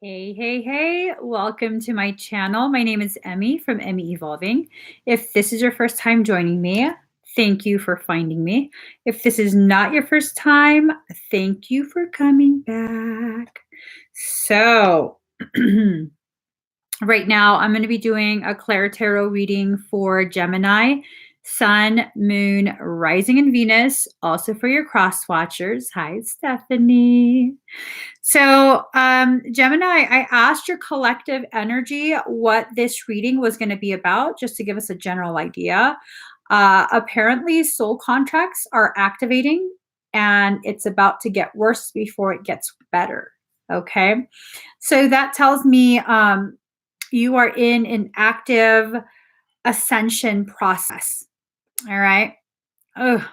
Hey, hey, hey, welcome to my channel. My name is Emmy from Emmy Evolving. If this is your first time joining me, thank you for finding me. If this is not your first time, thank you for coming back. So, right now I'm going to be doing a ClairTarot reading for Gemini, Sun, Moon, Rising, and Venus, also for your cross watchers. Hi, Stephanie. So, Gemini, I asked your collective energy what this reading was going to be about, just to give us a general idea. Apparently, soul contracts are activating, and it's about to get worse before it gets better. Okay. So that tells me you are in an active ascension process. All right. Oh,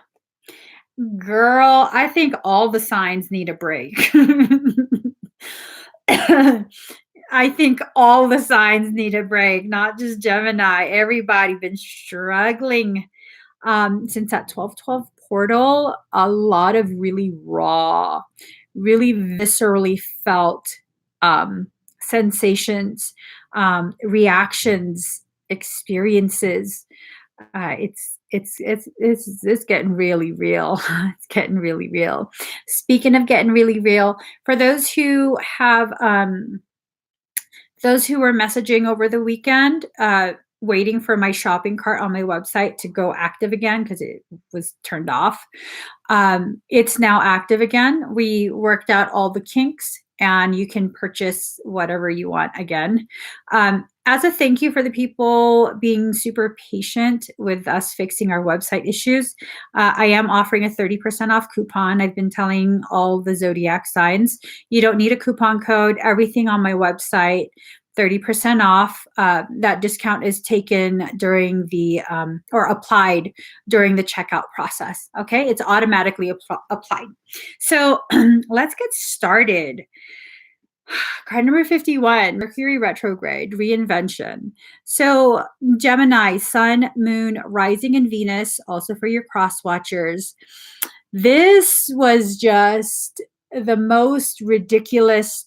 girl, I think all the signs need a break. I think all the signs need a break, not just Gemini. Everybody been struggling since that 12-12 portal. A lot of really raw, really viscerally felt sensations, reactions, experiences. It's getting really real. It's getting really real. Speaking of getting really real, for those who have those who were messaging over the weekend, waiting for my shopping cart on my website to go active again because it was turned off. It's now active again. We worked out all the kinks and you can purchase whatever you want again. As a thank you for the people being super patient with us fixing our website issues, I am offering a 30% off coupon. I've been telling all the zodiac signs, you don't need a coupon code. Everything on my website, 30% off. That discount is taken during the, or applied during the checkout process. Okay, it's automatically applied. So let's get started. Card number 51, Mercury retrograde, reinvention. So Gemini, Sun, Moon, Rising, and Venus, also for your cross watchers. This was just the most ridiculous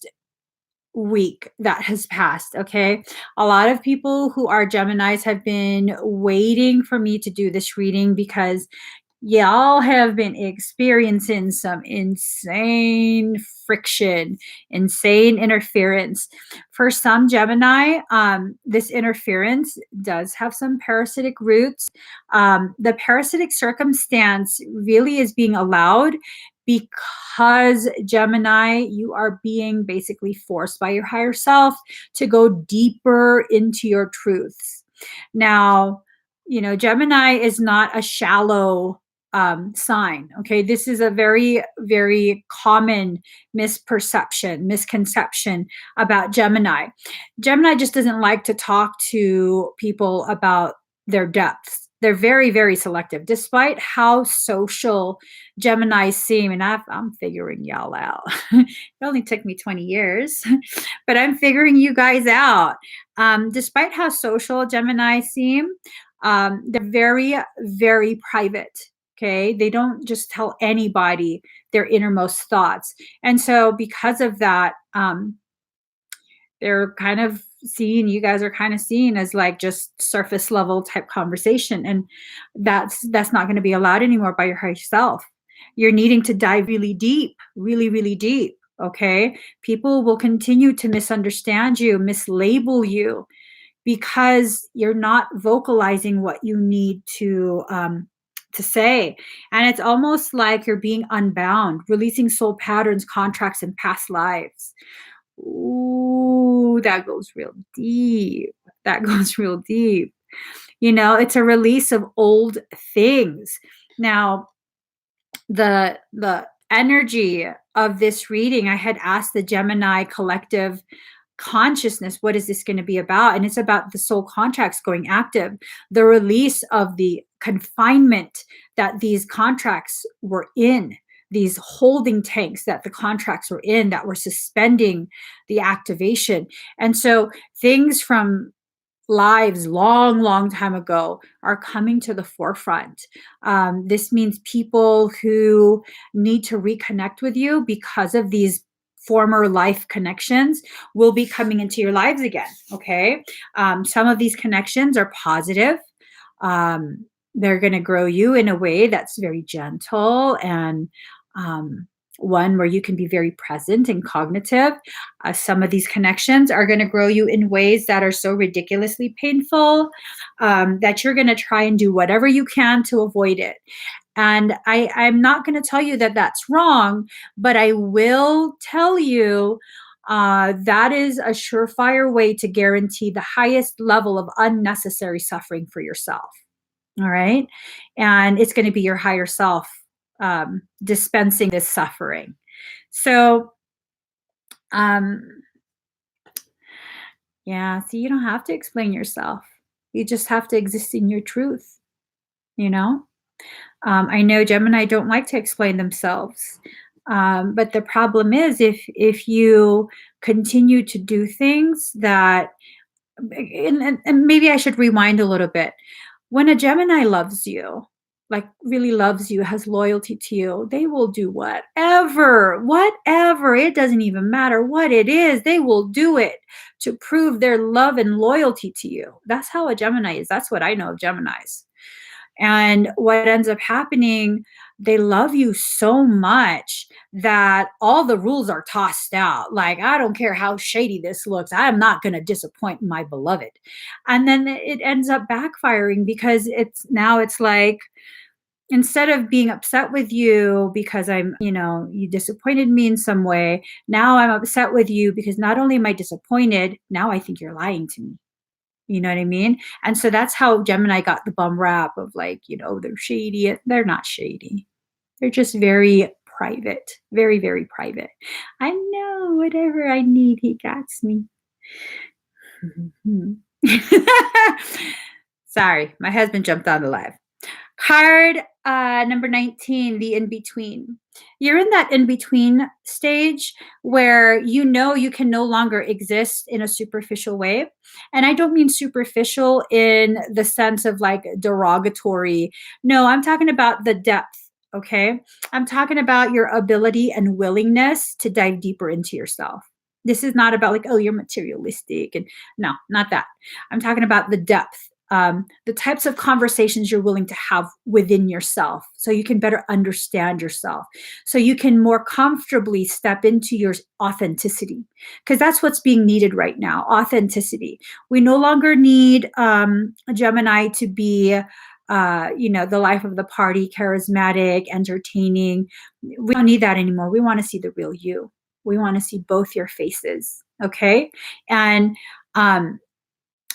week that has passed. Okay. A lot of people who are Geminis have been waiting for me to do this reading because y'all have been experiencing some insane friction, insane interference. For some Gemini, this interference does have some parasitic roots. The parasitic circumstance really is being allowed because Gemini, you are being basically forced by your higher self to go deeper into your truths. Now, you know, Gemini is not a shallow sign. Okay. This is a very, very common misconception about Gemini. Gemini just doesn't like to talk to people about their depths. They're very, very selective, despite how social Geminis seem. And I'm figuring y'all out. It only took me 20 years, but I'm figuring you guys out. Despite how social Gemini seem, they're very, very private. Okay. They don't just tell anybody their innermost thoughts. And so because of that, they're kind of seen, you guys are kind of seen as like just surface level type conversation. And that's not going to be allowed anymore by your higher self. You're needing to dive really deep, really, really deep. Okay. People will continue to misunderstand you, mislabel you because you're not vocalizing what you need to say. And it's almost like you're being unbound, releasing soul patterns, contracts, and past lives. Ooh, that goes real deep. That goes real deep. You know, it's a release of old things. Now, the energy of this reading, I had asked the Gemini collective consciousness, what is this going to be about? And it's about the soul contracts going active, the release of the confinement that these contracts were in, these holding tanks that the contracts were in that were suspending the activation. And so things from lives long time ago are coming to the forefront. This means people who need to reconnect with you because of these former life connections will be coming into your lives again. Okay. Some of these connections are positive. They're going to grow you in a way that's very gentle and one where you can be very present and cognitive. Some of these connections are going to grow you in ways that are so ridiculously painful that you're going to try and do whatever you can to avoid it. And I'm not going to tell you that that's wrong, but I will tell you that is a surefire way to guarantee the highest level of unnecessary suffering for yourself. All right. And it's going to be your higher self dispensing this suffering. So, yeah, so you don't have to explain yourself. You just have to exist in your truth, you know? I know Gemini don't like to explain themselves. But the problem is if you continue to do things that, and maybe I should rewind a little bit. When a Gemini loves you, like really loves you, has loyalty to you, they will do whatever, it doesn't even matter what it is, they will do it to prove their love and loyalty to you. That's how a Gemini is. That's what I know of Geminis. And what ends up happening, they love you so much that all the rules are tossed out. Like, I don't care how shady this looks, I am not going to disappoint my beloved. And then it ends up backfiring because it's like, instead of being upset with you because you disappointed me in some way, now I'm upset with you because not only am I disappointed, now I think you're lying to me. You know what I mean? And so that's how Gemini got the bum rap of like, they're shady. They're not shady. They're just very private, very, very private. I know whatever I need, he got me. Sorry, my husband jumped on the live. Card number 19, the in-between. You're in that in-between stage where you can no longer exist in a superficial way. And I don't mean superficial in the sense of like derogatory. No, I'm talking about the depth, okay? I'm talking about your ability and willingness to dive deeper into yourself. This is not about like, oh, you're materialistic. And no, not that. I'm talking about the depth. The types of conversations you're willing to have within yourself so you can better understand yourself, so you can more comfortably step into your authenticity, because that's what's being needed right now, authenticity. We no longer need a Gemini to be the life of the party, charismatic, entertaining. We don't need that anymore. We want to see the real you. We want to see both your faces, okay? And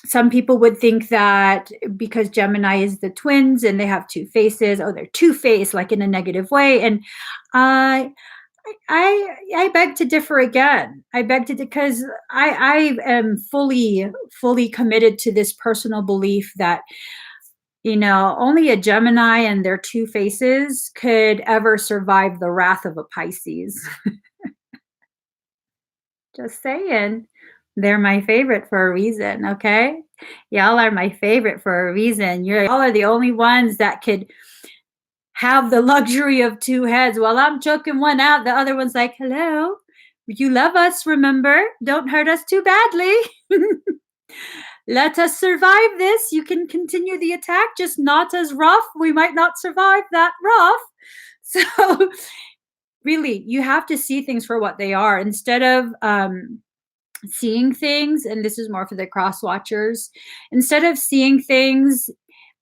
some people would think that because Gemini is the twins and they have two faces, oh, they're two-faced, like in a negative way. And I beg to differ again. Because I am fully committed to this personal belief that only a Gemini and their two faces could ever survive the wrath of a Pisces. Just saying. They're my favorite for a reason, okay? Y'all are my favorite for a reason. Y'all are the only ones that could have the luxury of two heads. While I'm choking one out, the other one's like, hello, you love us, remember? Don't hurt us too badly. Let us survive this. You can continue the attack, just not as rough. We might not survive that rough. So really, you have to see things for what they are instead of seeing things, and this is more for the cross watchers, instead of seeing things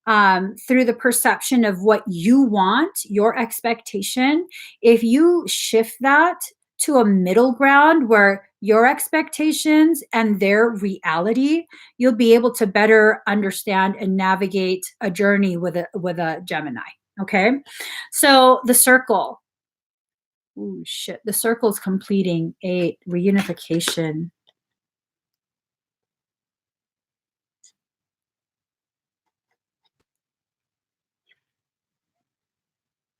through the perception of what you want, your expectation, if you shift that to a middle ground where your expectations and their reality, you'll be able to better understand and navigate a journey with a Gemini. Okay, so the circle. Ooh, shit. The circle's completing 8, reunification.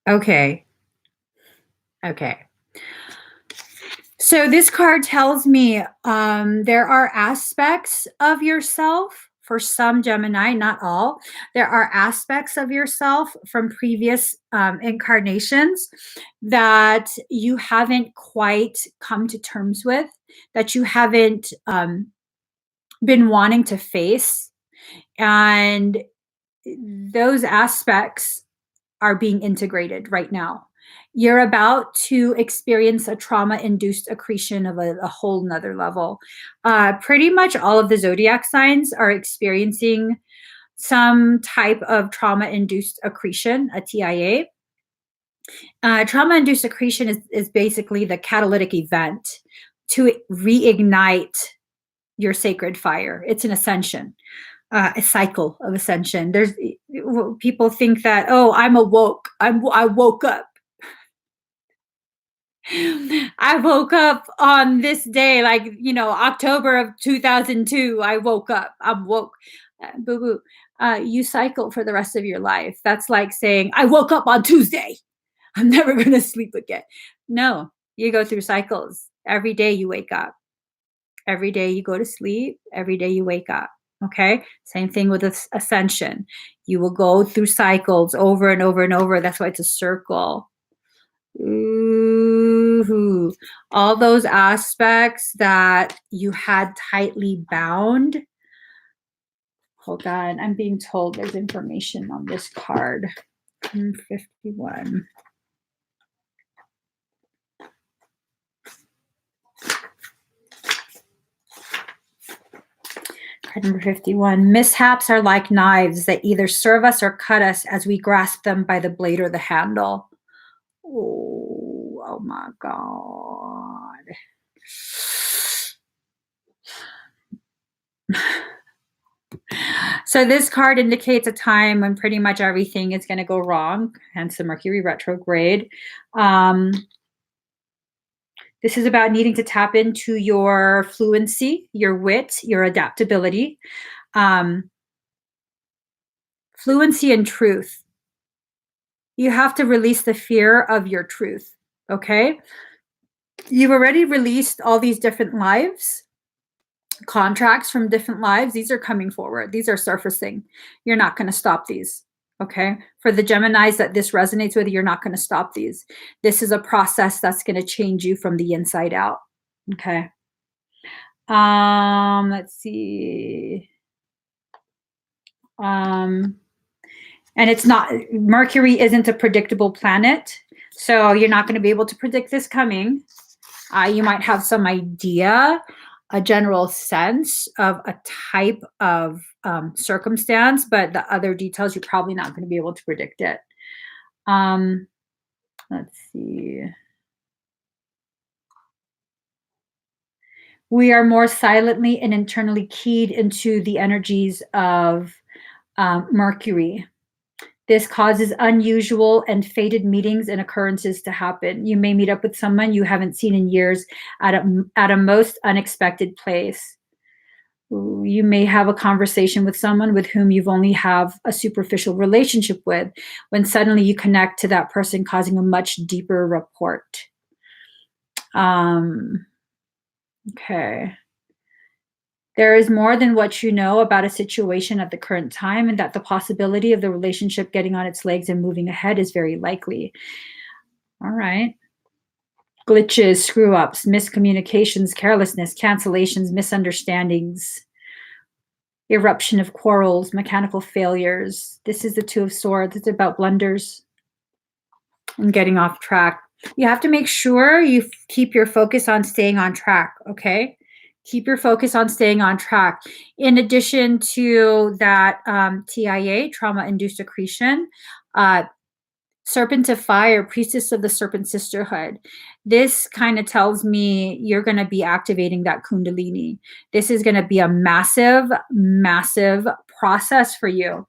Okay. So this card tells me there are aspects of yourself for some Gemini, not all, there are aspects of yourself from previous incarnations that you haven't quite come to terms with, that you haven't been wanting to face. And those aspects are being integrated right now. You're about to experience a trauma-induced accretion of a whole nother level. Pretty much all of the zodiac signs are experiencing some type of trauma-induced accretion, a TIA. Trauma-induced accretion is basically the catalytic event to reignite your sacred fire. It's an ascension. A cycle of ascension. There's people think that, oh, I'm awoke. I woke up. I woke up on this day, like, October of 2002. I woke up. I'm woke. Boo boo. You cycle for the rest of your life. That's like saying, I woke up on Tuesday. I'm never going to sleep again. No, you go through cycles. Every day you wake up. Every day you go to sleep. Every day you wake up. Okay. Same thing with ascension. You will go through cycles over and over and over. That's why it's a circle. Ooh. All those aspects that you had tightly bound. Hold on. I'm being told there's information on this card. 51. Card number 51. Mishaps are like knives that either serve us or cut us as we grasp them by the blade or the handle. Oh my God. So this card indicates a time when pretty much everything is going to go wrong, hence the Mercury retrograde. This is about needing to tap into your fluency, your wit, your adaptability, fluency and truth. You have to release the fear of your truth, okay? You've already released all these different lives, contracts from different lives. These are coming forward. These are surfacing. You're not going to stop these. Okay. For the Geminis that this resonates with, you're not going to stop these. This is a process that's going to change you from the inside out. Okay. Let's see. And it's not, Mercury isn't a predictable planet. So you're not going to be able to predict this coming. You might have some idea, a general sense of a type of circumstance, but the other details, you're probably not going to be able to predict it. Let's see. We are more silently and internally keyed into the energies of Mercury. This causes unusual and fated meetings and occurrences to happen. You may meet up with someone you haven't seen in years at a most unexpected place. You may have a conversation with someone with whom you've only have a superficial relationship with, when suddenly you connect to that person, causing a much deeper rapport. Okay. There is more than what you know about a situation at the current time, and that the possibility of the relationship getting on its legs and moving ahead is very likely. All right. Glitches, screw-ups, miscommunications, carelessness, cancellations, misunderstandings, eruption of quarrels, mechanical failures. This is the Two of Swords. It's about blunders and getting off track. You have to make sure you keep your focus on staying on track, okay? Keep your focus on staying on track. In addition to that TIA, trauma-induced accretion, Serpent of Fire, Priestess of the Serpent Sisterhood. This kind of tells me you're going to be activating that Kundalini. This is going to be a massive, massive process for you.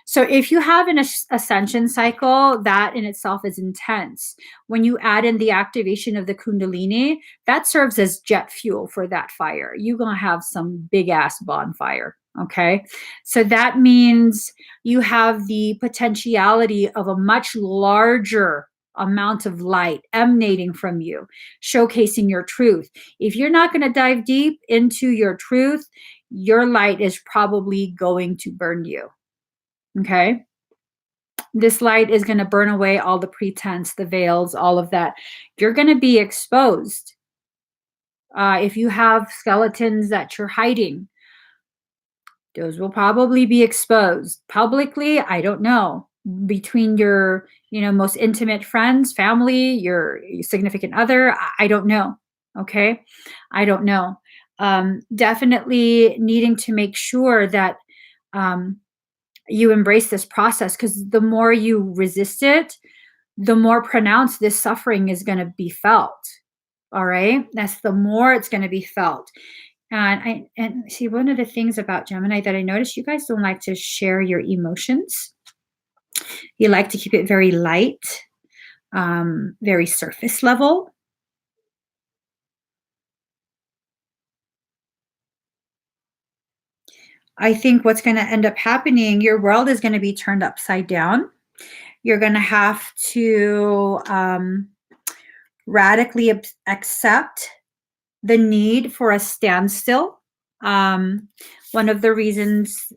So if you have an ascension cycle, that in itself is intense. When you add in the activation of the Kundalini, that serves as jet fuel for that fire. You're going to have some big ass bonfire. Okay. So that means you have the potentiality of a much larger amount of light emanating from you, showcasing your truth. If you're not going to dive deep into your truth, your light is probably going to burn you. Okay? This light is going to burn away all the pretense, the veils, all of that. You're going to be exposed. If you have skeletons that you're hiding, those will probably be exposed publicly. I don't know. Between your, most intimate friends, family, your significant other, I don't know. Okay, I don't know. Definitely needing to make sure that you embrace this process, because the more you resist it, the more pronounced this suffering is going to be felt. All right, that's the more it's going to be felt. And see, one of the things about Gemini that I noticed, you guys don't like to share your emotions. You like to keep it very light, very surface level. I think what's going to end up happening, your world is going to be turned upside down. You're going to have to radically accept the need for a standstill. One of the reasons,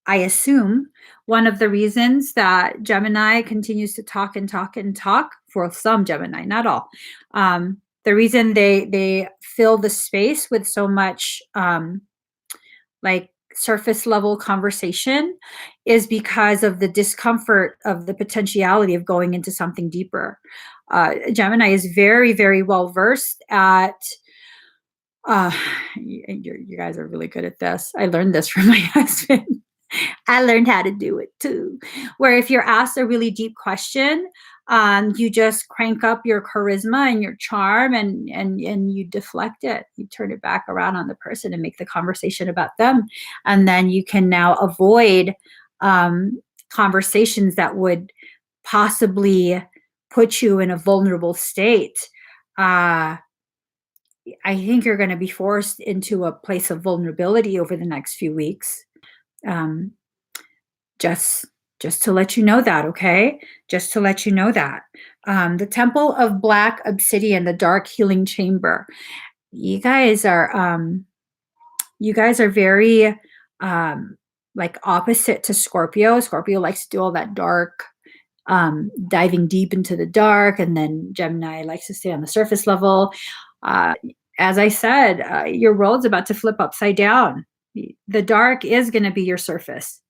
I assume, one of the reasons that Gemini continues to talk and talk and talk, for some Gemini, not all, the reason they fill the space with so much like surface level conversation is because of the discomfort of the potentiality of going into something deeper. Gemini is very, very well versed at you guys are really good at this. I learned this from my husband. I learned how to do it too. Where if you're asked a really deep question, you just crank up your charisma and your charm, and you deflect it. You turn it back around on the person and make the conversation about them, and then you can now avoid conversations that would possibly put you in a vulnerable state. I think you're going to be forced into a place of vulnerability over the next few weeks. Just to let you know that, okay? Just to let you know that. The Temple of Black Obsidian, the Dark Healing Chamber. You guys are very like opposite to Scorpio. Scorpio likes to do all that dark, diving deep into the dark, and then Gemini likes to stay on the surface level. As I said, your world's about to flip upside down. The dark is going to be your surface.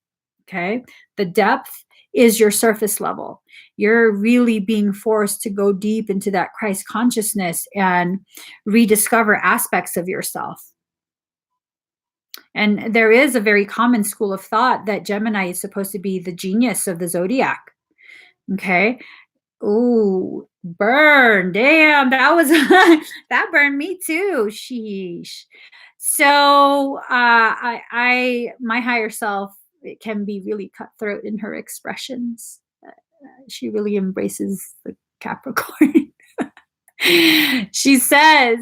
Okay. The depth is your surface level. You're really being forced to go deep into that Christ consciousness and rediscover aspects of yourself. And there is a very common school of thought that Gemini is supposed to be the genius of the zodiac. Okay. Ooh, burn. Damn, that was that burned me too. Sheesh. So my higher self, it can be really cutthroat in her expressions. She really embraces the Capricorn. She said,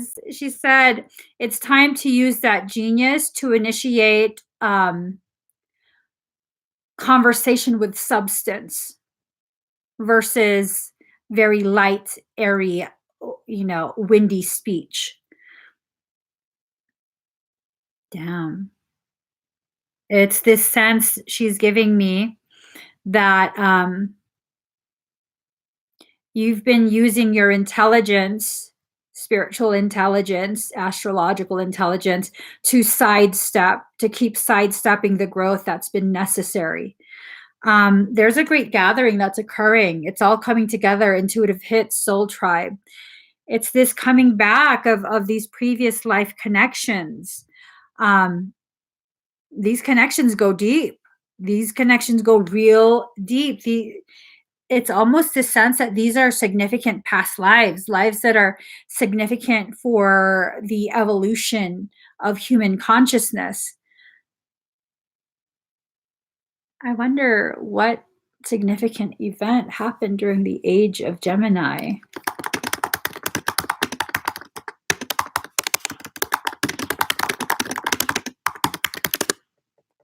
it's time to use that genius to initiate conversation with substance versus very light, airy, windy speech. Damn. It's this sense she's giving me that you've been using your intelligence, spiritual intelligence, astrological intelligence, to keep sidestepping the growth that's been necessary. There's a great gathering that's occurring. It's all coming together. Intuitive Hits, Soul Tribe. It's this coming back of these previous life connections. These connections go deep. These connections go real deep. It's almost a sense that these are significant past lives that are significant for the evolution of human consciousness. I wonder what significant event happened during the age of Gemini.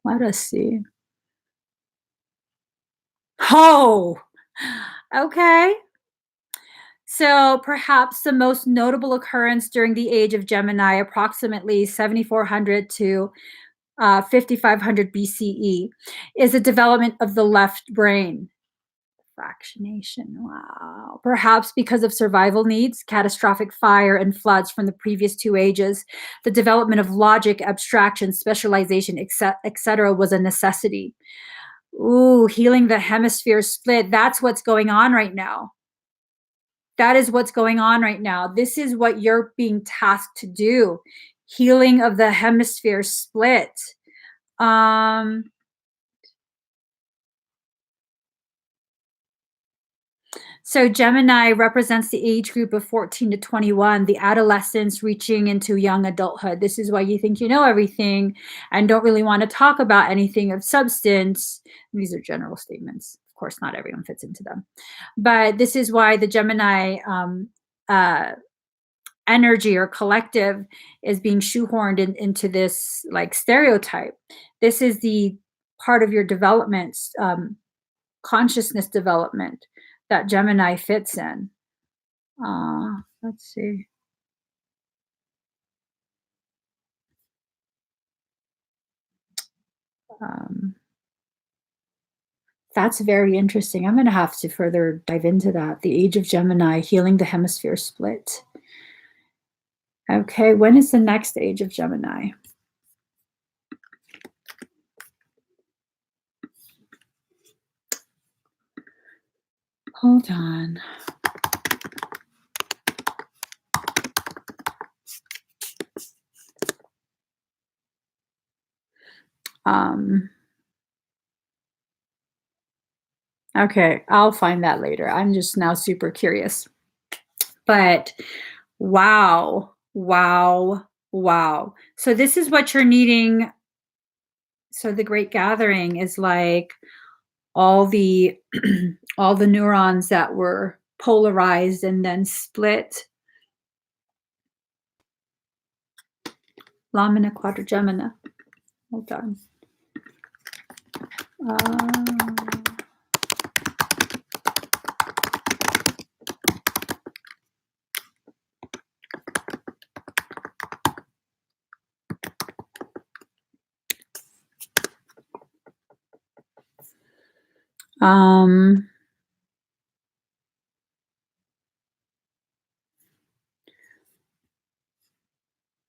Let us see. Oh, okay. So perhaps the most notable occurrence during the age of Gemini, approximately 7400 to 5500 BCE, is the development of the left brain. Fractionation. Wow. Perhaps because of survival needs, catastrophic fire, and floods from the previous two ages, the development of logic, abstraction, specialization, etc., was a necessity. Ooh, healing the hemisphere split. That's what's going on right now. That is what's going on right now. This is what you're being tasked to do. Healing of the hemisphere split. So Gemini represents the age group of 14 to 21, the adolescents reaching into young adulthood. This is why you think you know everything and don't really want to talk about anything of substance. These are general statements. Of course, not everyone fits into them. But this is why the Gemini energy or collective is being shoehorned into this like stereotype. This is the part of your development, consciousness development that Gemini fits in. Let's see. That's very interesting. I'm going to have to further dive into that. The age of Gemini, healing the hemisphere split. Okay, when is the next age of Gemini? Hold on. Okay, I'll find that later. I'm just now super curious. But wow, wow, wow. So this is what you're needing. So the Great Gathering is like all the all the neurons that were polarized and then split. Lamina quadrigemina. Hold on.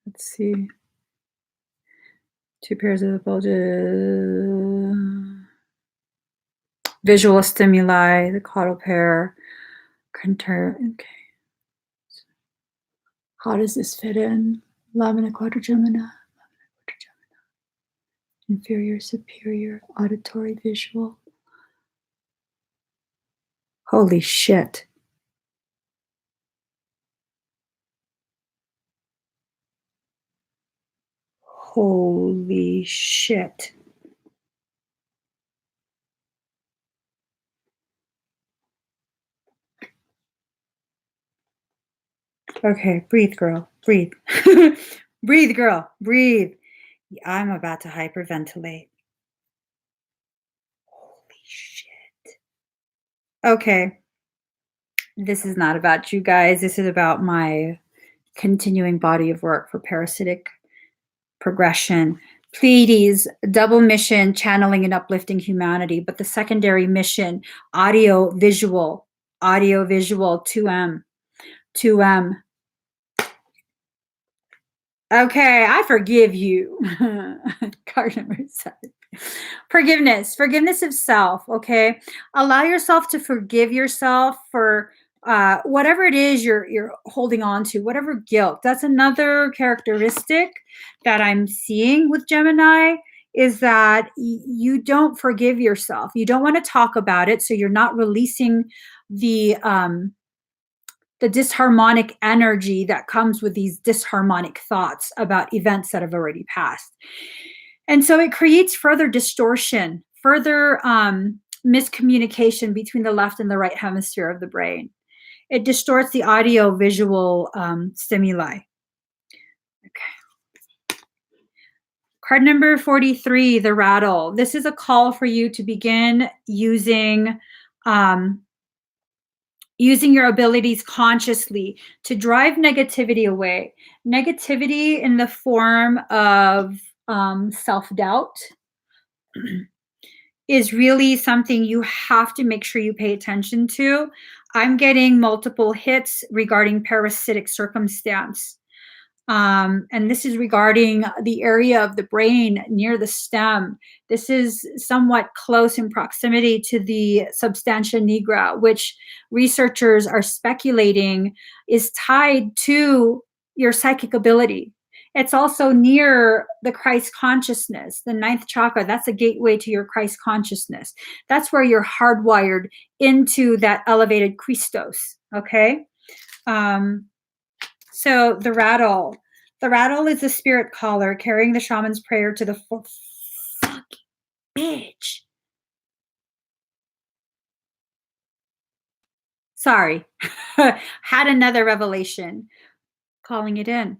Let's see. Two pairs of bulges. Visual stimuli, the caudal pair. Okay. How does this fit in? Lamina quadrigemina. Inferior, superior, auditory, visual. Holy shit. Holy shit. Okay, breathe, girl. Breathe. Breathe, girl. Breathe. I'm about to hyperventilate. Holy shit. Okay. This is not about you guys. This is about my continuing body of work for parasitic progression. Pleiades, double mission, channeling and uplifting humanity, but the secondary mission, audio, visual, 2M, 2M. Okay, I forgive you. Card number 7. Forgiveness of self, okay? Allow yourself to forgive yourself for whatever it is you're holding on to, whatever guilt. That's another characteristic that I'm seeing with Gemini is that you don't forgive yourself. You don't want to talk about it, so you're not releasing the disharmonic energy that comes with these disharmonic thoughts about events that have already passed. And so it creates further distortion, further miscommunication between the left and the right hemisphere of the brain. It distorts the audio visual stimuli. Okay. Card number 43, the rattle. This is a call for you to begin using using your abilities consciously to drive negativity away. Negativity in the form of self-doubt is really something you have to make sure you pay attention to. I'm getting multiple hits regarding parasitic circumstance. And this is regarding the area of the brain near the stem. This is somewhat close in proximity to the substantia nigra, which researchers are speculating is tied to your psychic ability. It's also near the Christ consciousness, the ninth chakra. That's a gateway to your Christ consciousness. That's where you're hardwired into that elevated Christos, okay? So the rattle. The rattle is the spirit caller carrying the shaman's prayer to the fucking bitch. Sorry. Had another revelation. Calling it in.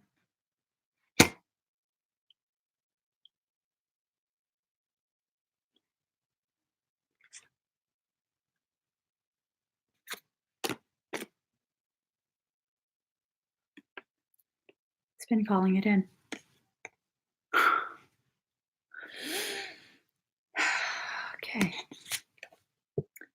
It's been calling it in. Okay.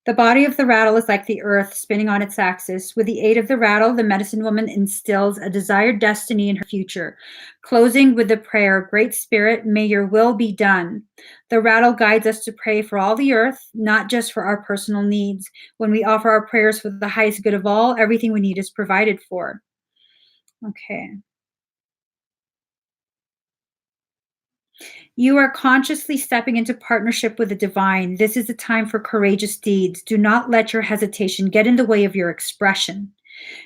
The body of the rattle is like the earth spinning on its axis. With the aid of the rattle, the medicine woman instills a desired destiny in her future. Closing with the prayer, Great Spirit, may your will be done. The rattle guides us to pray for all the earth, not just for our personal needs. When we offer our prayers for the highest good of all, everything we need is provided for. Okay. You are consciously stepping into partnership with the divine. This is a time for courageous deeds. Do not let your hesitation get in the way of your expression.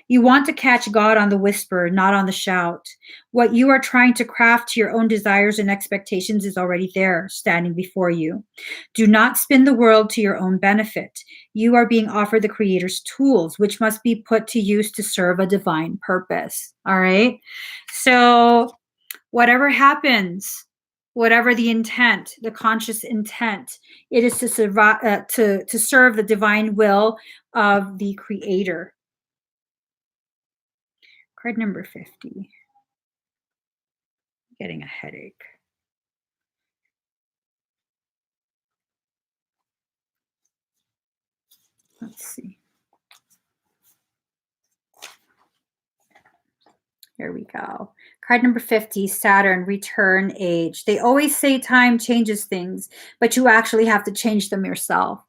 You want to catch God on the whisper, not on the shout. What you are trying to craft to your own desires and expectations is already there, standing before you. Do not spin the world to your own benefit. You are being offered the Creator's tools, which must be put to use to serve a divine purpose. All right? So, whatever happens, whatever the intent, the conscious intent, it is to serve the divine will of the Creator. Card number 50. Getting a headache. Let's see. Here we go. Card number 50, Saturn, return age. They always say time changes things, but you actually have to change them yourself.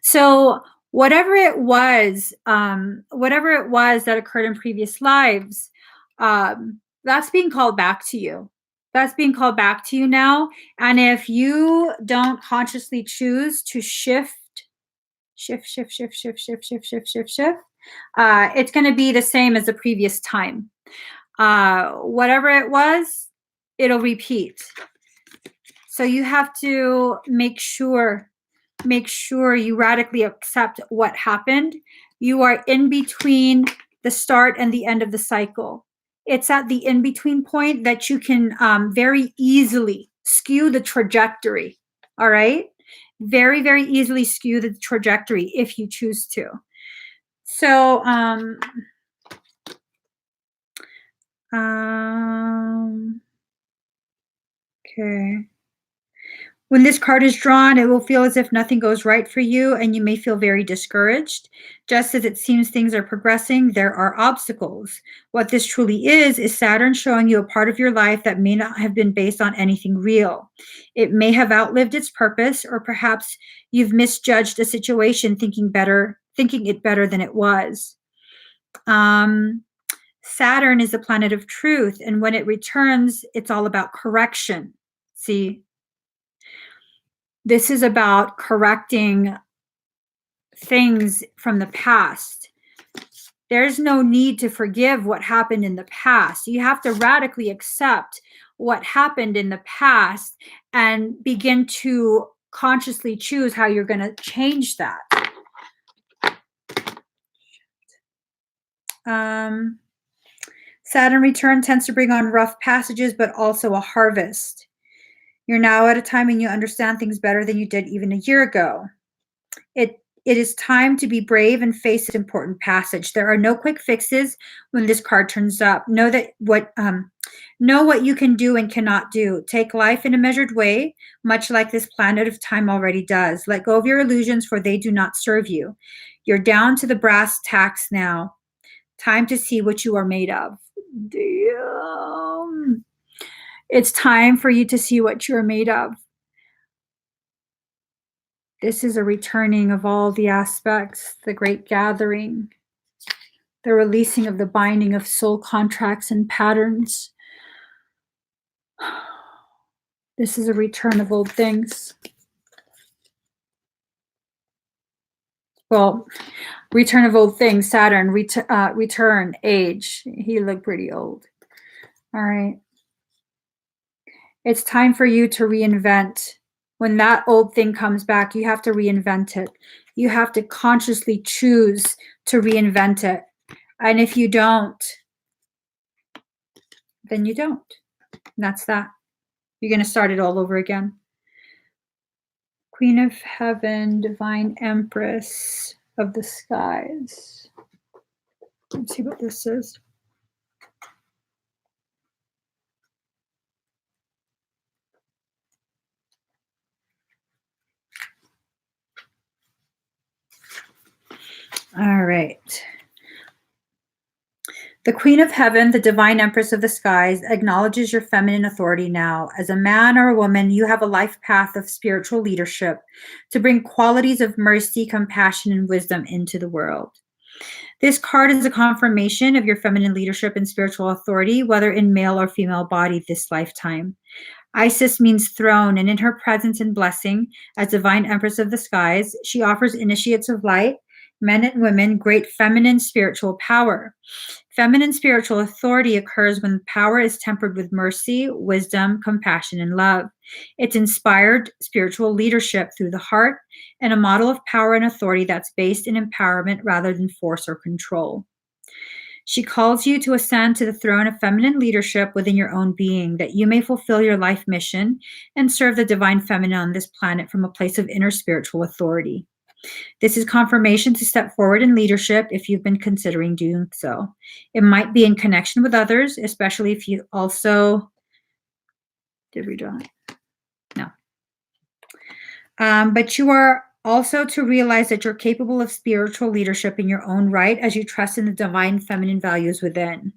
So whatever it was that occurred in previous lives, that's being called back to you. That's being called back to you now. And if you don't consciously choose to shift, it's going to be the same as the previous time. Whatever it was, it'll repeat. So you have to make sure you radically accept what happened. You are in between the start and the end of the cycle. It's at the in-between point that you can very easily skew the trajectory. All right? Very, very easily skew the trajectory if you choose to. So, okay. When this card is drawn, it will feel as if nothing goes right for you, and you may feel very discouraged. Just as it seems things are progressing, there are obstacles. What this truly is Saturn showing you a part of your life that may not have been based on anything real. It may have outlived its purpose, or perhaps you've misjudged a situation thinking it better than it was. Saturn is the planet of truth, and when it returns, it's all about correction. See? This is about correcting things from the past. There's no need to forgive what happened in the past. You have to radically accept what happened in the past and begin to consciously choose how you're going to change that. Saturn return tends to bring on rough passages, but also a harvest. You're now at a time when you understand things better than you did even a year ago. It it is time to be brave and face this important passage. There are no quick fixes when this card turns up. Know what you can do and cannot do. Take life in a measured way, much like this planet of time already does. Let go of your illusions, for they do not serve you. You're down to the brass tacks now. Time to see what you are made of. Damn. It's time for you to see what you're made of. This is a returning of all the aspects, the great gathering, the releasing of the binding of soul contracts and patterns. This is a return of old things. Well, return of old things, Saturn, return, age. He looked pretty old. All right. It's time for you to reinvent. When that old thing comes back, you have to reinvent it. You have to consciously choose to reinvent it. And if you don't, then you don't. And that's that. You're going to start it all over again. Queen of Heaven, Divine Empress of the Skies. Let's see what this is. All right. The Queen of Heaven, the Divine Empress of the Skies, acknowledges your feminine authority now. As a man or a woman, you have a life path of spiritual leadership to bring qualities of mercy, compassion, and wisdom into the world. This card is a confirmation of your feminine leadership and spiritual authority, whether in male or female body this lifetime. Isis means throne, and in her presence and blessing as Divine Empress of the Skies, she offers initiates of light, men and women, great feminine spiritual power. Feminine spiritual authority occurs when power is tempered with mercy, wisdom, compassion, and love. It's inspired spiritual leadership through the heart and a model of power and authority that's based in empowerment rather than force or control. She calls you to ascend to the throne of feminine leadership within your own being, that you may fulfill your life mission and serve the divine feminine on this planet from a place of inner spiritual authority. This is confirmation to step forward in leadership if you've been considering doing so. It might be in connection with others, especially if you also... Did we draw it? No. But you are also to realize that you're capable of spiritual leadership in your own right as you trust in the divine feminine values within.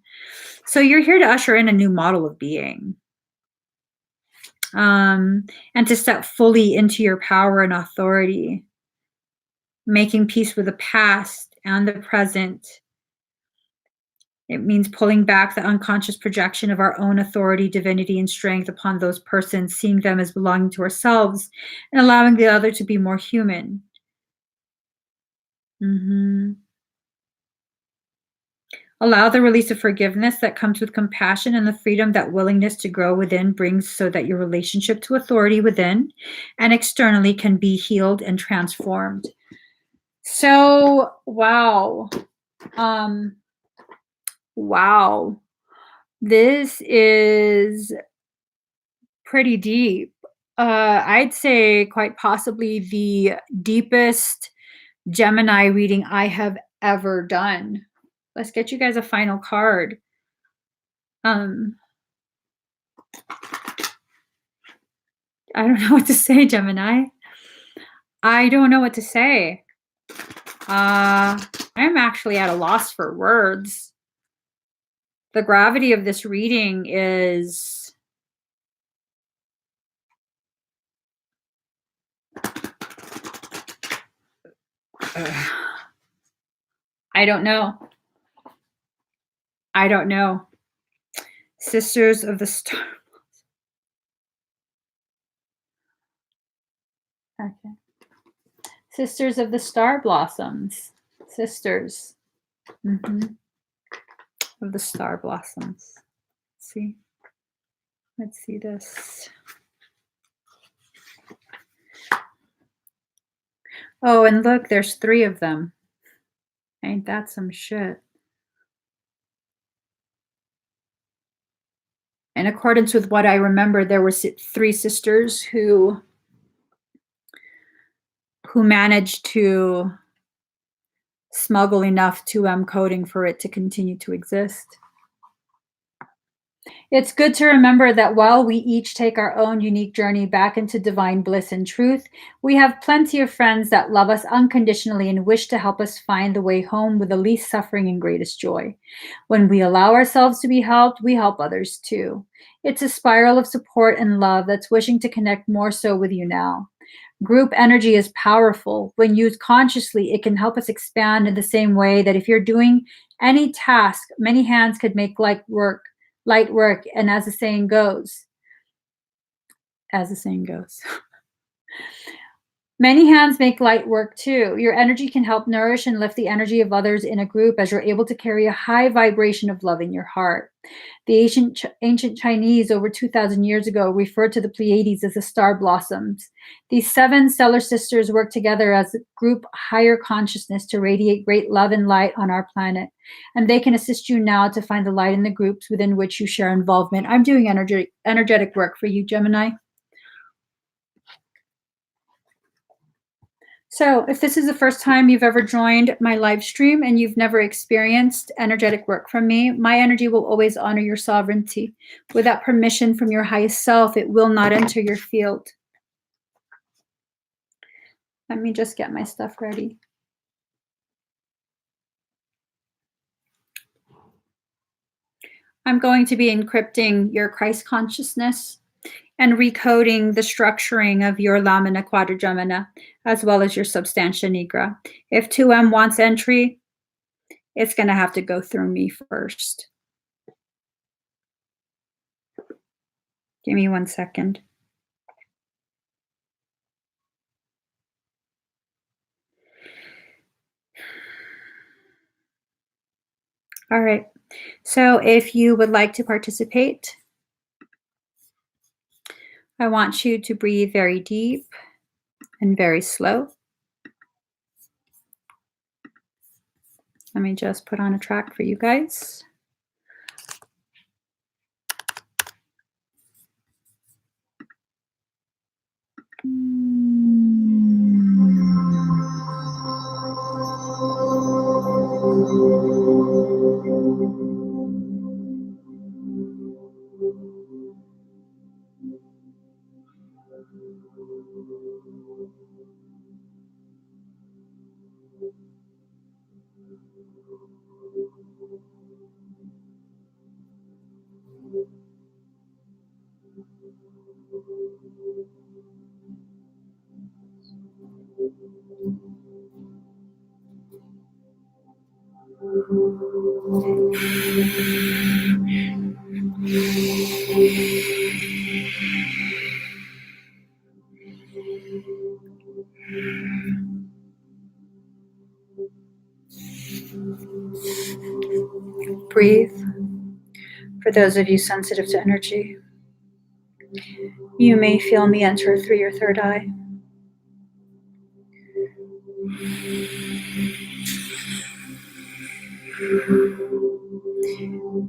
So you're here to usher in a new model of being. And to step fully into your power and authority. Making peace with the past and the present. It means pulling back the unconscious projection of our own authority, divinity, and strength upon those persons, seeing them as belonging to ourselves, and allowing the other to be more human. Allow the release of forgiveness that comes with compassion and the freedom that willingness to grow within brings, so that your relationship to authority within and externally can be healed and transformed. So, wow. Wow. This is pretty deep. I'd say quite possibly the deepest Gemini reading I have ever done. Let's get you guys a final card. I don't know what to say, Gemini. I don't know what to say. I'm actually at a loss for words. The gravity of this reading is... I don't know. I don't know. Sisters of the Star. Okay. Sisters of the Star Blossoms. Sisters. Of the Star Blossoms. See? Let's see this. Oh, and look, there's 3 of them. Ain't that some shit? In accordance with what I remember, there were 3 sisters who managed to smuggle enough 2M coding for it to continue to exist. It's good to remember that while we each take our own unique journey back into divine bliss and truth, we have plenty of friends that love us unconditionally and wish to help us find the way home with the least suffering and greatest joy. When we allow ourselves to be helped, we help others too. It's a spiral of support and love that's wishing to connect more so with you now. Group energy is powerful. When used consciously, it can help us expand in the same way that if you're doing any task, many hands could make light work, and as the saying goes, many hands make light work too. Your energy can help nourish and lift the energy of others in a group as you're able to carry a high vibration of love in your heart. The ancient Chinese over 2,000 years ago referred to the Pleiades as the star blossoms. These 7 stellar sisters work together as a group higher consciousness to radiate great love and light on our planet. And they can assist you now to find the light in the groups within which you share involvement. I'm doing energetic work for you, Gemini. So, if this is the first time you've ever joined my live stream and you've never experienced energetic work from me, my energy will always honor your sovereignty. Without permission from your highest self, it will not enter your field. Let me just get my stuff ready. I'm going to be encrypting your Christ consciousness and recoding the structuring of your Lamina Quadrigemina, as well as your Substantia Nigra. If 2M wants entry, it's going to have to go through me first. Give me 1 second. All right. So if you would like to participate, I want you to breathe very deep and very slow. Let me just put on a track for you guys. Breathe. For those of you sensitive to energy, you may feel me enter through your third eye.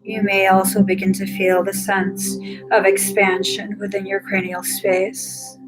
You may also begin to feel the sense of expansion within your cranial space.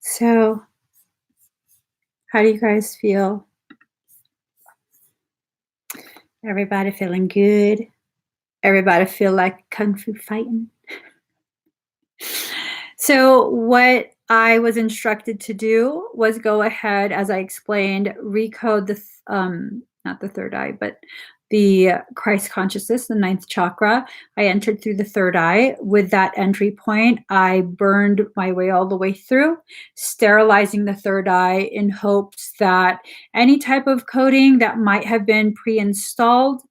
So, how do you guys feel? Everybody feeling good? Everybody feel like kung fu fighting? So, what I was instructed to do was go ahead, as I explained, recode not the third eye, but the Christ consciousness, the ninth chakra. I entered through the third eye. With that entry point, I burned my way all the way through, sterilizing the third eye in hopes that any type of coding that might have been pre-installed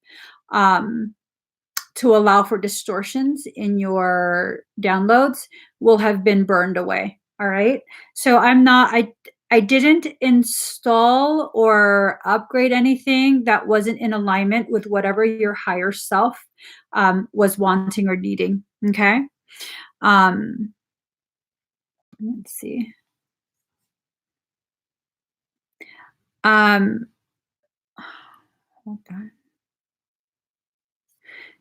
to allow for distortions in your downloads will have been burned away. All right. So I didn't install or upgrade anything that wasn't in alignment with whatever your higher self was wanting or needing. Okay. Let's see. Hold on.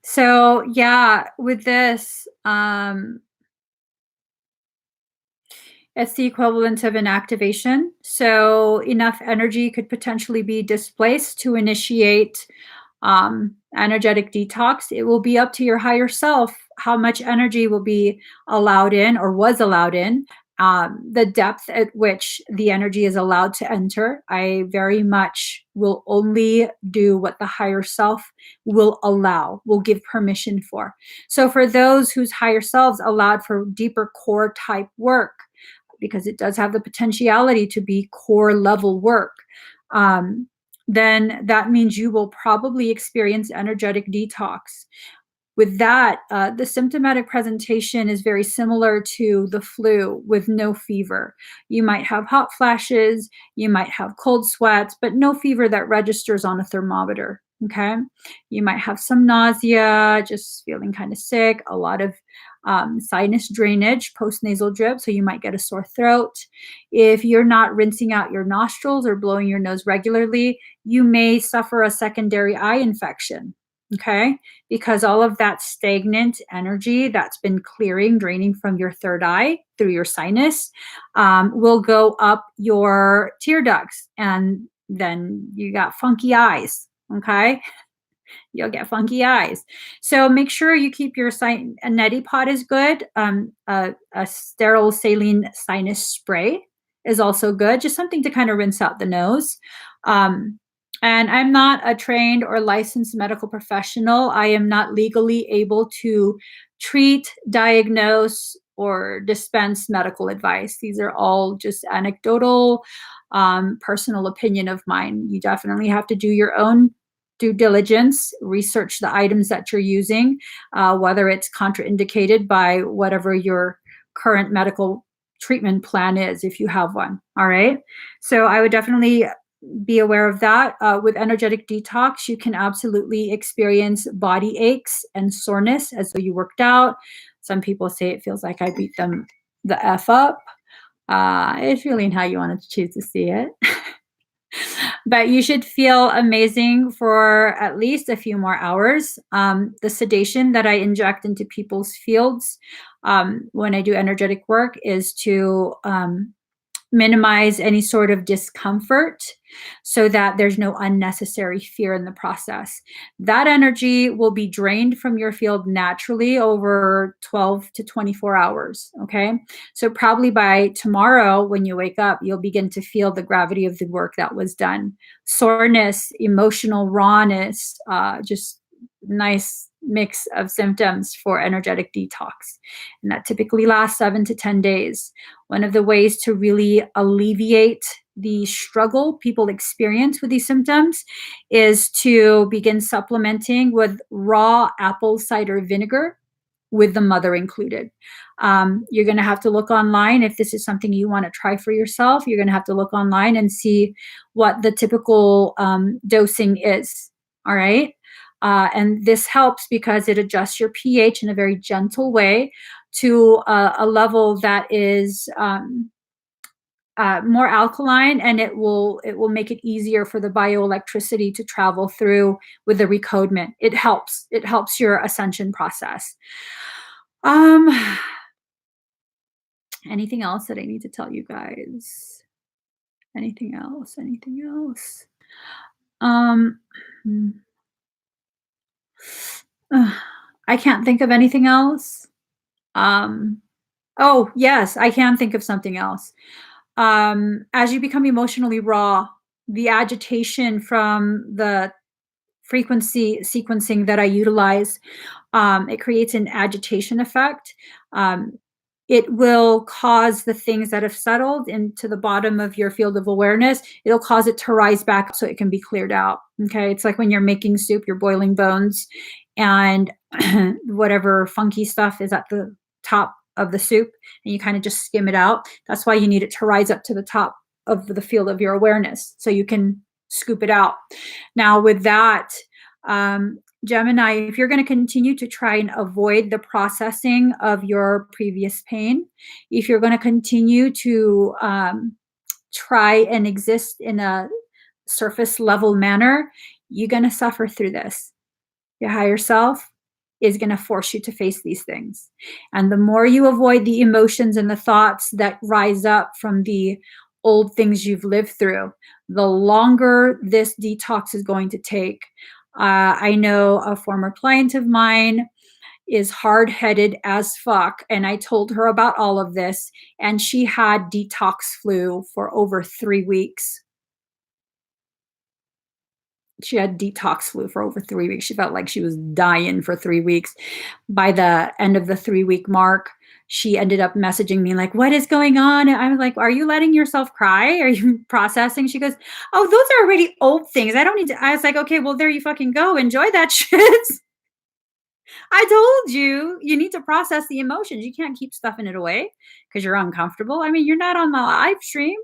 So yeah, with this, it's the equivalent of an activation. So enough energy could potentially be displaced to initiate energetic detox. It will be up to your higher self how much energy will be allowed in or was allowed in, the depth at which the energy is allowed to enter. I very much will only do what the higher self will allow, will give permission for. So for those whose higher selves allowed for deeper core type work, because it does have the potentiality to be core level work, then that means you will probably experience energetic detox. With that, the symptomatic presentation is very similar to the flu with no fever. You might have hot flashes, you might have cold sweats, but no fever that registers on a thermometer. Okay. You might have some nausea, just feeling kind of sick, a lot of sinus drainage, post-nasal drip, so you might get a sore throat. If you're not rinsing out your nostrils or blowing your nose regularly, you may suffer a secondary eye infection. Okay, because all of that stagnant energy that's been clearing, draining from your third eye through your sinus will go up your tear ducts, and then you got funky eyes. Okay, you'll get funky eyes. So make sure you keep your a neti pot is good. A sterile saline sinus spray is also good. Just something to kind of rinse out the nose. And I'm not a trained or licensed medical professional. I am not legally able to treat, diagnose, or dispense medical advice. These are all just anecdotal, personal opinion of mine. You definitely have to do your own due diligence, research the items that you're using, whether it's contraindicated by whatever your current medical treatment plan is, if you have one. All right. So I would definitely be aware of that. With energetic detox, you can absolutely experience body aches and soreness as though you worked out. Some people say it feels like I beat them the F up. It's really in how you want to choose to see it. But you should feel amazing for at least a few more hours. The sedation that I inject into people's fields when I do energetic work is to minimize any sort of discomfort so that there's no unnecessary fear in the process. That energy will be drained from your field naturally over 12 to 24 hours. Okay. So, probably by tomorrow, when you wake up, you'll begin to feel the gravity of the work that was done. Soreness, emotional rawness, just nice mix of symptoms for energetic detox. And that typically lasts 7 to 10 days. One of the ways to really alleviate the struggle people experience with these symptoms is to begin supplementing with raw apple cider vinegar with the mother included. You're going to have to look online if this is something you want to try for yourself. You're going to have to look online and see what the typical dosing is. All right. And this helps because it adjusts your pH in a very gentle way to a level that is more alkaline, and it will make it easier for the bioelectricity to travel through with the recodement. It helps your ascension process. Anything else that I need to tell you guys? Anything else? I can't think of anything else. Oh, yes, I can think of something else. As you become emotionally raw, the agitation from the frequency sequencing that I utilize, it creates an agitation effect. It will cause the things that have settled into the bottom of your field of awareness. It'll cause it to rise back so it can be cleared out. Okay. It's like when you're making soup, you're boiling bones, and whatever funky stuff is at the top of the soup, and you kind of just skim it out. That's why you need it to rise up to the top of the field of your awareness so you can scoop it out. Now, with that, Gemini, if you're going to continue to try and avoid the processing of your previous pain, if you're going to continue to try and exist in a surface level manner, you're going to suffer through this. Your higher self is going to force you to face these things. And the more you avoid the emotions and the thoughts that rise up from the old things you've lived through, the longer this detox is going to take. I know a former client of mine is hard-headed as fuck, and I told her about all of this, and she had detox flu for over 3 weeks. She had detox flu for over 3 weeks. She felt like she was dying for 3 weeks. By the end of the 3-week mark, she ended up messaging me like, what is going on? And I was like, are you letting yourself cry? Are you processing? She goes, oh, those are already old things. I don't need to. I was like, okay, well, there you fucking go. Enjoy that shit. I told you, you need to process the emotions. You can't keep stuffing it away because you're uncomfortable. I mean, you're not on the live stream.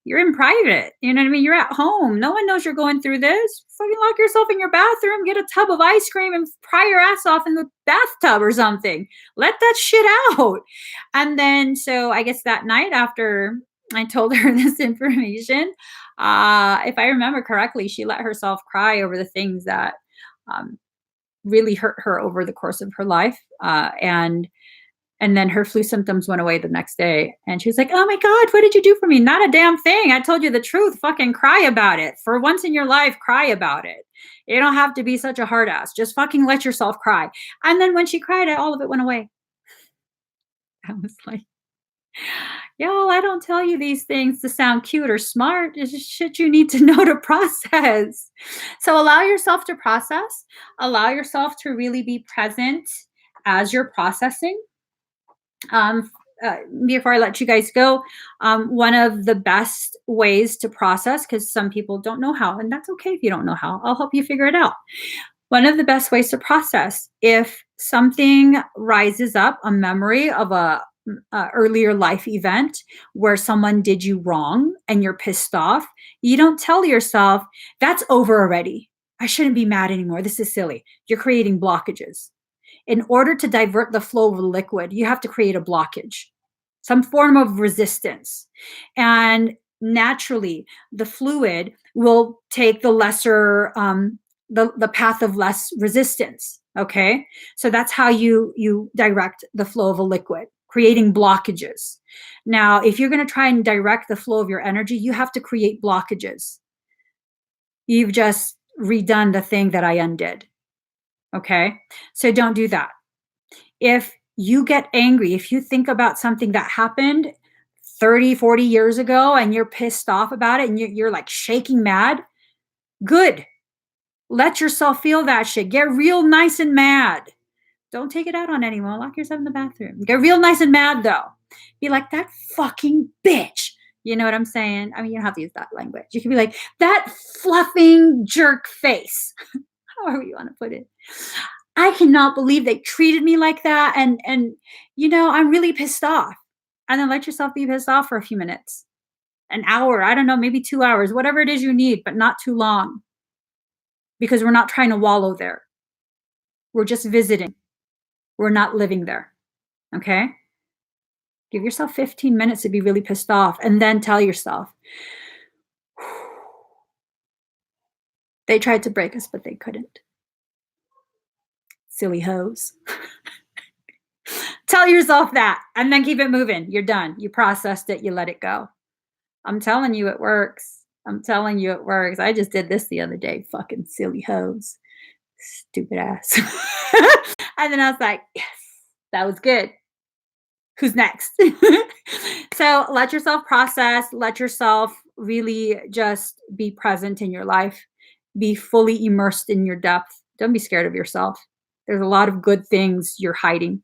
You're in private. You know what I mean? You're at home. No one knows you're going through this. Fucking lock yourself in your bathroom, get a tub of ice cream, and pry your ass off in the bathtub or something. Let that shit out. And then, so I guess that night after I told her this information, if I remember correctly, she let herself cry over the things that really hurt her over the course of her life. And then her flu symptoms went away the next day. And she was like, oh my God, what did you do for me? Not a damn thing. I told you the truth. Fucking cry about it. For once in your life, cry about it. You don't have to be such a hard ass. Just fucking let yourself cry. And then when she cried, all of it went away. I was like, y'all, I don't tell you these things to sound cute or smart. It's just shit you need to know to process. So allow yourself to process. Allow yourself to really be present as you're processing. Before I let you guys go, one of the best ways to process, because some people don't know how, and that's okay if you don't know how, I'll help you figure it out. One of the best ways to process, if something rises up, a memory of a earlier life event where someone did you wrong and you're pissed off, you don't tell yourself, that's over already. I shouldn't be mad anymore. This is silly. You're creating blockages. In order to divert the flow of a liquid, you have to create a blockage, some form of resistance. And naturally, the fluid will take the lesser, the path of less resistance. Okay. So that's how you direct the flow of a liquid. creating blockages. Now, if you're going to try and direct the flow of your energy, you have to create blockages. You've just redone the thing that I undid. Okay? So don't do that. If you get angry, if you think about something that happened 30, 40 years ago and you're pissed off about it and you're like shaking mad, good. Let yourself feel that shit. Get real nice and mad. Don't take it out on anyone. Lock yourself in the bathroom. Get real nice and mad though. Be like, that fucking bitch. You know what I'm saying? I mean, you don't have to use that language. You can be like, that fluffing jerk face. However you want to put it. I cannot believe they treated me like that. And you know, I'm really pissed off. And then let yourself be pissed off for a few minutes. An hour, I don't know, maybe 2 hours, whatever it is you need, but not too long. Because we're not trying to wallow there. We're just visiting. We're not living there. Okay? Give yourself 15 minutes to be really pissed off and then tell yourself, they tried to break us, but they couldn't. Silly hoes. Tell yourself that and then keep it moving. You're done. You processed it. You let it go. I'm telling you it works. I'm telling you it works. I just did this the other day. Fucking silly hoes. Stupid ass. And then I was like, yes, that was good. Who's next? So let yourself process. Let yourself really just be present in your life. Be fully immersed in your depth. Don't be scared of yourself. There's a lot of good things you're hiding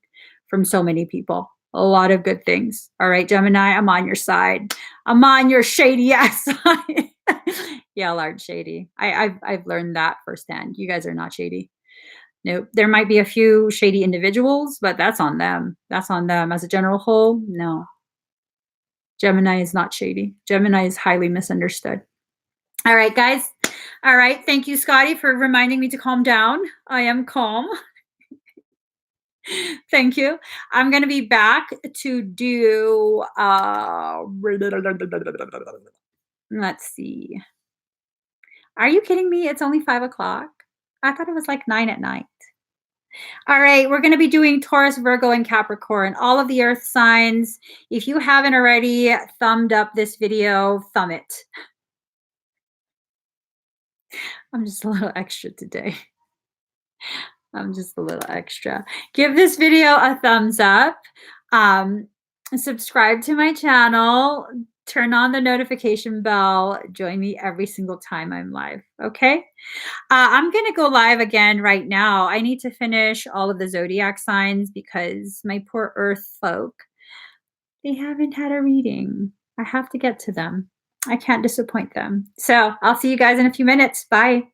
from so many people. A lot of good things. All right, Gemini, I'm on your side. I'm on your shady ass side. Y'all aren't shady. I've learned that firsthand. You guys are not shady. Nope. There might be a few shady individuals, but that's on them. That's on them. As a general whole, no. Gemini is not shady. Gemini is highly misunderstood. All right, guys. All right. Thank you, Scotty, for reminding me to calm down. I am calm. Thank you. I'm going to be back to do, let's see. Are you kidding me? It's only 5 o'clock. I thought it was like 9 at night. All right, we're going to be doing Taurus, Virgo, and Capricorn, all of the earth signs. If you haven't already thumbed up this video, thumb it. I'm just a little extra today. I'm just a little extra. Give this video a thumbs up. Subscribe to my channel. Turn on the notification bell. Join me every single time I'm live. Okay? I'm going to go live again right now. I need to finish all of the zodiac signs because my poor earth folk, they haven't had a reading. I have to get to them. I can't disappoint them. So I'll see you guys in a few minutes. Bye.